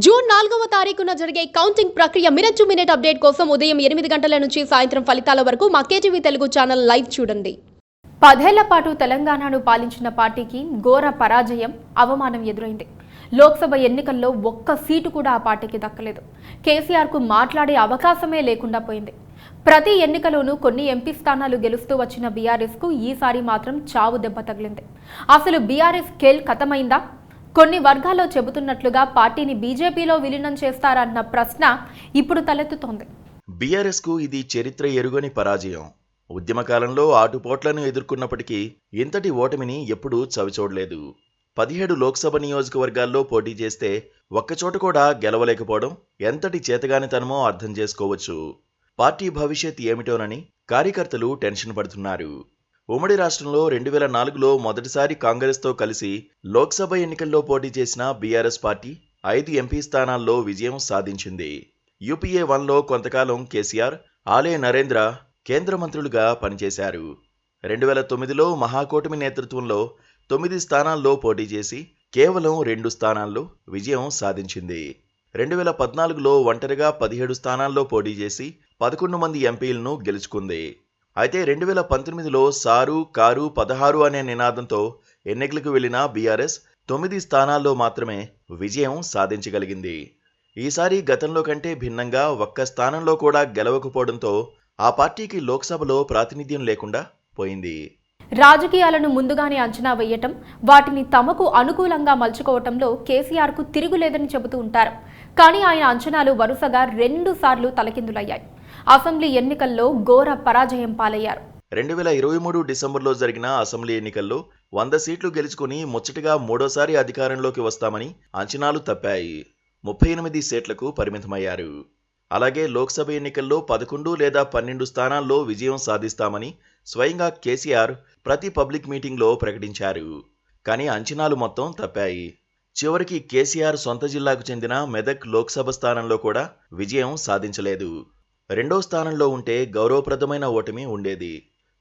June 4వ తారీఖున జరిగే కౌంటింగ్ ప్రక్రియ మినిట్ టు మినిట్ అప్డేట్ కోసం ఉదయం 8 గంటల నుంచి సాయంత్రం ఫలితాల వరకు మా కేటీవీ తెలుగు ఛానల్ లైవ్ చూడండి. 10 ఏళ్ల పాటు తెలంగాణను పాలించిన పార్టీకి ఘోర పరాజయం, అవమానం ఎదురైంది. లోక్సభ ఎన్నికల్లో ఒక్క సీటు కూడా ఆ పార్టీకి దక్కలేదు. కేసీఆర్కు మాట్లాడే అవకాశమే లేకుండా పోయింది. ప్రతి ఎన్నికలోనూ కొన్ని ఎంపీ స్థానాలు గెలుస్తూ వచ్చిన బీఆర్ఎస్కు ఈసారి మాత్రం చావు దెబ్బ తగిలింది. అసలు బీఆర్ఎస్ ఖేల్ ఖతమైందా? కొన్ని వర్గాల్లో చెబుతున్నట్లుగా పార్టీని బీజేపీలో విలీనం చేస్తారన్న ప్రశ్న ఇప్పుడు తలెత్తుతోంది. బీఆర్ఎస్ కు ఇది చరిత్ర ఎరుగని పరాజయం. ఉద్యమకాలంలో ఆటుపోట్లను ఎదుర్కొన్నప్పటికీ ఇంతటి ఓటమిని ఎప్పుడూ చవిచూడలేదు. 17 లోక్సభ నియోజకవర్గాల్లో పోటీ చేస్తే ఒక్కచోట కూడా గెలవలేకపోవడం ఎంతటి చేతగానితనమో అర్థం చేసుకోవచ్చు. పార్టీ భవిష్యత్ ఏమిటోనని కార్యకర్తలు టెన్షన్ పడుతున్నారు. ఉమ్మడి రాష్ట్రంలో 2004లో మొదటిసారి కాంగ్రెస్తో కలిసి లోక్సభ ఎన్నికల్లో పోటీ చేసిన బీఆర్ఎస్ పార్టీ 5 ఎంపీ స్థానాల్లో విజయం సాధించింది. యూపీఏ 1లో కొంతకాలం కేసీఆర్, ఆలే నరేంద్ర కేంద్ర మంత్రులుగా పనిచేశారు. 2009లో మహాకూటమి నేతృత్వంలో 9 స్థానాల్లో పోటీ చేసి కేవలం 2 స్థానాల్లో విజయం సాధించింది. 2014లో ఒంటరిగా 17 స్థానాల్లో పోటీ చేసి 11 మంది ఎంపీలను గెలుచుకుంది. అయితే 2019లో సారు కారు 16 అనే నినాదంతో ఎన్నికలకు వెళ్లిన బీఆర్ఎస్ 9 స్థానాల్లో మాత్రమే విజయం సాధించగలిగింది. ఈసారి గతంలో కంటే భిన్నంగా ఒక్క స్థానంలో కూడా గెలవకపోవడంతో ఆ పార్టీకి లోక్సభలో ప్రాతినిధ్యం లేకుండా పోయింది. రాజకీయాలను ముందుగానే అంచనా వేయటం, వాటిని తమకు అనుకూలంగా మలుచుకోవటంలో కేసీఆర్కు తిరుగులేదని చెబుతూ ఉంటారు. కానీ ఆయన అంచనాలు వరుసగా 2 సార్లు తలకిందులయ్యాయి. అసెంబ్లీ ఎన్నికల్లో ఘోర పరాజయం పాలయ్యారు. 2023 డిసెంబర్లో జరిగిన అసెంబ్లీ ఎన్నికల్లో 100 సీట్లు గెలుచుకుని ముచ్చటగా 3వసారి అధికారంలోకి వస్తామని అంచనాలు తప్పాయి. 38 సీట్లకు పరిమితమయ్యారు. అలాగే లోక్సభ ఎన్నికల్లో 11 లేదా 12 స్థానాల్లో విజయం సాధిస్తామని స్వయంగా కేసీఆర్ ప్రతి పబ్లిక్ మీటింగ్లో ప్రకటించారు. కానీ అంచనాలు మొత్తం తప్పాయి. చివరికి కేసీఆర్ సొంత జిల్లాకు చెందిన మెదక్ లోక్సభ స్థానంలో కూడా విజయం సాధించలేదు. 2వ స్థానంలో ఉంటే గౌరవప్రదమైన ఓటమి ఉండేది.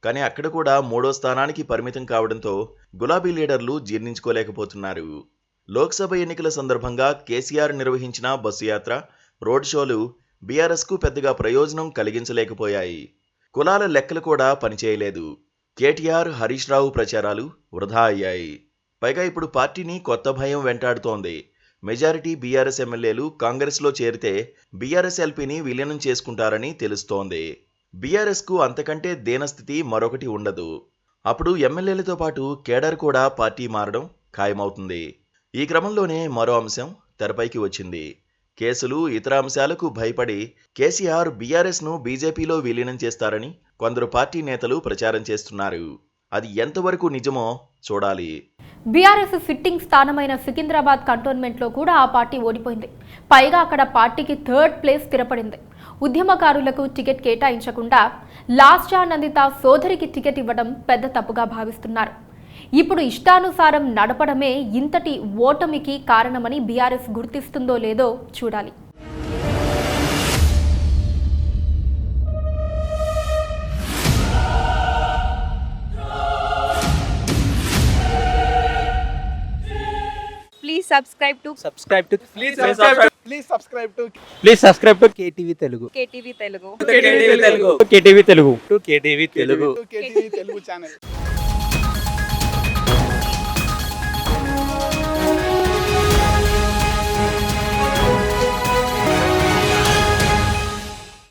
కానీ అక్కడ కూడా 3వ స్థానానికి పరిమితం కావడంతో గులాబీ లీడర్లు జీర్ణించుకోలేకపోతున్నారు. లోక్సభ ఎన్నికల సందర్భంగా కేసీఆర్ నిర్వహించిన బస్సు యాత్ర, రోడ్ షోలు బీఆర్ఎస్కు పెద్దగా ప్రయోజనం కలిగించలేకపోయాయి. కులాల లెక్కలు కూడా పనిచేయలేదు. కేటీఆర్, హరీష్ రావు ప్రచారాలు వృధా అయ్యాయి. పైగా ఇప్పుడు పార్టీని కొత్త భయం వెంటాడుతోంది. మెజారిటీ బీఆర్ఎస్ ఎమ్మెల్యేలు కాంగ్రెస్లో చేరితే బీఆర్ఎస్ ఎల్పీని విలీనం చేసుకుంటారని తెలుస్తోంది. బీఆర్ఎస్కు అంతకంటే దీనస్థితి మరొకటి ఉండదు. అప్పుడు ఎమ్మెల్యేలతో పాటు కేడర్ కూడా పార్టీ మారడం ఖాయమవుతుంది. ఈ క్రమంలోనే మరో అంశం తెరపైకి వచ్చింది. కేసులు, ఇతర అంశాలకు భయపడి కేసీఆర్ బీఆర్ఎస్ను బీజేపీలో విలీనం చేస్తారని కొందరు పార్టీ నేతలు ప్రచారం చేస్తున్నారు. అది ఎంతవరకు నిజమో చూడాలి. బీఆర్ఎస్ సిట్టింగ్ స్థానమైన సికింద్రాబాద్ కంటోన్మెంట్లో కూడా ఆ పార్టీ ఓడిపోయింది. పైగా అక్కడ పార్టీకి 3rd ప్లేస్ స్థిరపడింది. ఉద్యమకారులకు టికెట్ కేటాయించకుండా లాస్టా నందిత సోదరికి టికెట్ ఇవ్వడం పెద్ద తప్పుగా భావిస్తున్నారు. ఇప్పుడు ఇష్టానుసారం నడపడమే ఇంతటి ఓటమికి కారణమని బీఆర్ఎస్ గుర్తిస్తుందో లేదో చూడాలి. Please subscribe to KTV Telugu. KTV Telugu. KTV Telugu. KTV Telugu channel.